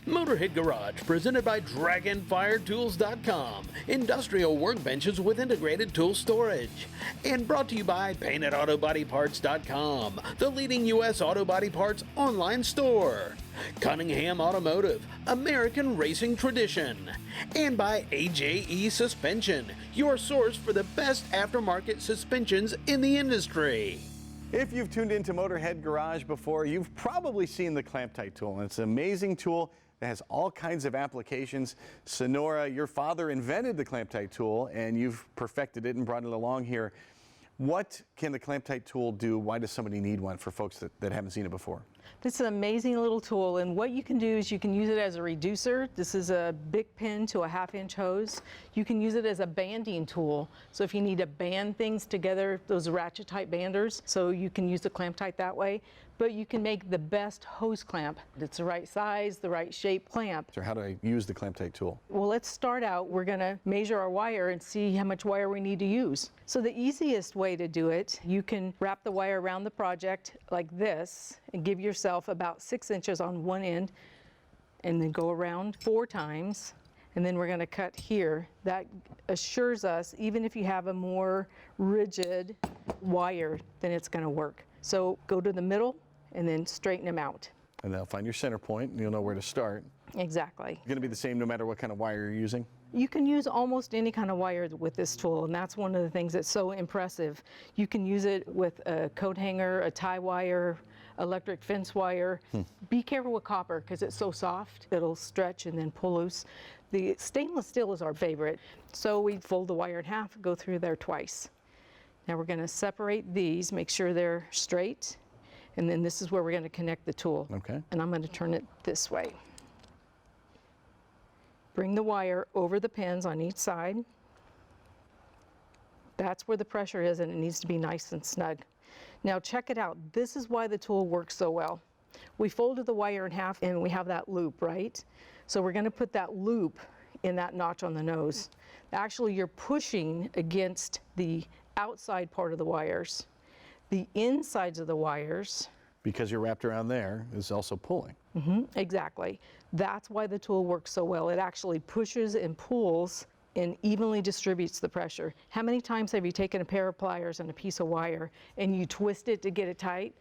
Motorhead Garage, presented by DragonfireTools.com, industrial workbenches with integrated tool storage. And brought to you by PaintedAutoBodyParts.com, the leading U.S. auto body parts online store. Cunningham Automotive, American racing tradition. And by AJE Suspension, your source for the best aftermarket suspensions in the industry. If you've tuned into Motorhead Garage before, you've probably seen the Clamptite tool. And it's an amazing tool that has all kinds of applications. Sonora, your father invented the Clamptite tool, and you've perfected it and brought it along here. What can the Clamptite tool do? Why does somebody need one for folks that haven't seen it before? This is an amazing little tool, and what you can do is you can use it as a reducer. This is a big pin to a 1/2-inch hose. You can use it as a banding tool. So if you need to band things together, those ratchet type banders, so you can use the Clamptite that way. But you can make the best hose clamp. It's the right size, the right shape clamp. So how do I use the Clamptite tool? Well, let's start out. We're gonna measure our wire and see how much wire we need to use. So the easiest way to do it, you can wrap the wire around the project like this and give yourself about 6 inches on one end and then go around 4 times. And then we're gonna cut here. That assures us, even if you have a more rigid wire, then it's gonna work. So go to the middle and then straighten them out. And they'll find your center point and you'll know where to start. Exactly. It's gonna be the same no matter what kind of wire you're using? You can use almost any kind of wire with this tool, and that's one of the things that's so impressive. You can use it with a coat hanger, a tie wire, electric fence wire. Be careful with copper because it's so soft. It'll stretch and then pull loose. The stainless steel is our favorite. So we fold the wire in half, go through there twice. Now we're gonna separate these, make sure they're straight, and then this is where we're gonna connect the tool. Okay. And I'm gonna turn it this way. Bring the wire over the pins on each side. That's where the pressure is, and it needs to be nice and snug. Now check it out. This is why the tool works so well. We folded the wire in half and we have that loop, right? So we're gonna put that loop in that notch on the nose. Actually, you're pushing against the outside part of the wires. The insides of the wires, because you're wrapped around there, is also pulling. Exactly. That's why the tool works so well. It actually pushes and pulls and evenly distributes the pressure. How many times have you taken a pair of pliers and a piece of wire and you twist it to get it tight?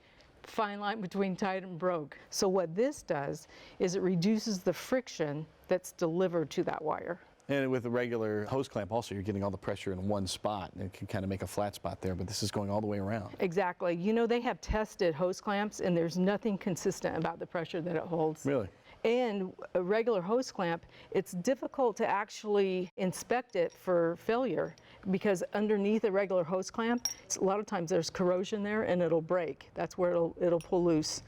Fine line between tight and broke. So what this does is it reduces the friction that's delivered to that wire. And with a regular hose clamp also, you're getting all the pressure in one spot, and it can kind of make a flat spot there, but this is going all the way around. Exactly. You know, they have tested hose clamps and there's nothing consistent about the pressure that it holds. Really? And a regular hose clamp, it's difficult to actually inspect it for failure because underneath a regular hose clamp, a lot of times there's corrosion there and it'll break. That's where it'll pull loose.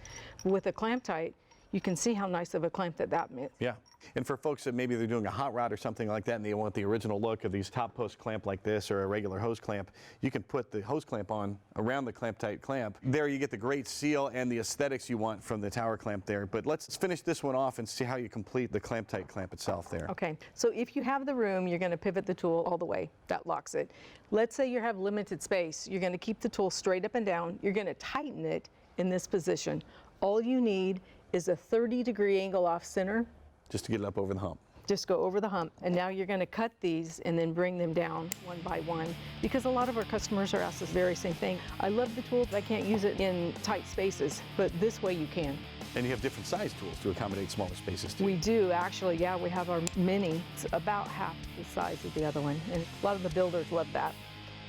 With a Clamptite, you can see how nice of a clamp that makes. Yeah. And for folks that maybe they're doing a hot rod or something like that and they want the original look of these top post clamp like this or a regular hose clamp, you can put the hose clamp on around the Clamptite clamp. There you get the great seal and the aesthetics you want from the tower clamp there. But let's finish this one off and see how you complete the Clamptite clamp itself there. Okay, so if you have the room, you're gonna pivot the tool all the way. That locks it. Let's say you have limited space. You're gonna keep the tool straight up and down. You're gonna tighten it in this position. All you need is a 30-degree angle off center. Just to get it up over the hump. Just go over the hump. And now you're gonna cut these and then bring them down one by one because a lot of our customers are asked this very same thing. I love the tool, but I can't use it in tight spaces, but this way you can. And you have different size tools to accommodate smaller spaces too. We do, actually, yeah. We have our mini. It's about half the size of the other one. And a lot of the builders love that.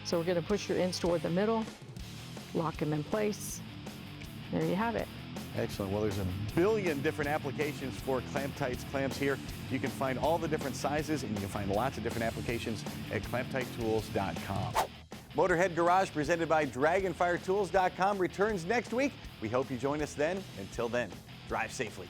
So we're gonna push your ends toward the middle, lock them in place. There you have it. Excellent. Well, there's a billion different applications for Clamptite's clamps here. You can find all the different sizes and you can find lots of different applications at ClamptiteTools.com. Motorhead Garage, presented by DragonfireTools.com, returns next week. We hope you join us then. Until then, drive safely.